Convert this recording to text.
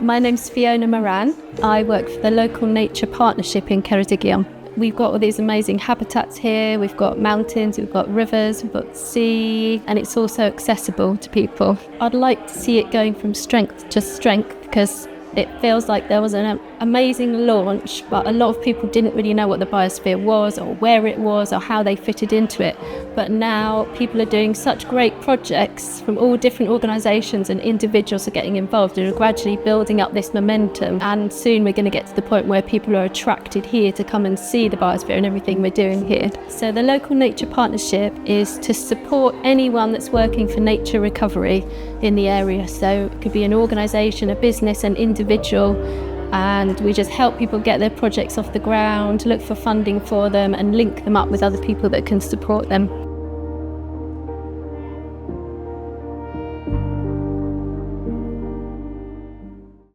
My name's Fiona Moran. I work for the local nature partnership in Ceredigion. We've got all these amazing habitats here. We've got mountains, we've got rivers, we've got sea, and it's also accessible to people. I'd like to see it going from strength to strength because it feels like there was an amazing launch, but a lot of people didn't really know what the biosphere was or where it was or how they fitted into it. But now people are doing such great projects from all different organisations, and individuals are getting involved and are gradually building up this momentum. And soon we're going to get to the point where people are attracted here to come and see the biosphere and everything we're doing here. So the Local Nature Partnership is to support anyone that's working for nature recovery in the area. So it could be an organisation, a business, an individual, and we just help people get their projects off the ground, look for funding for them and link them up with other people that can support them.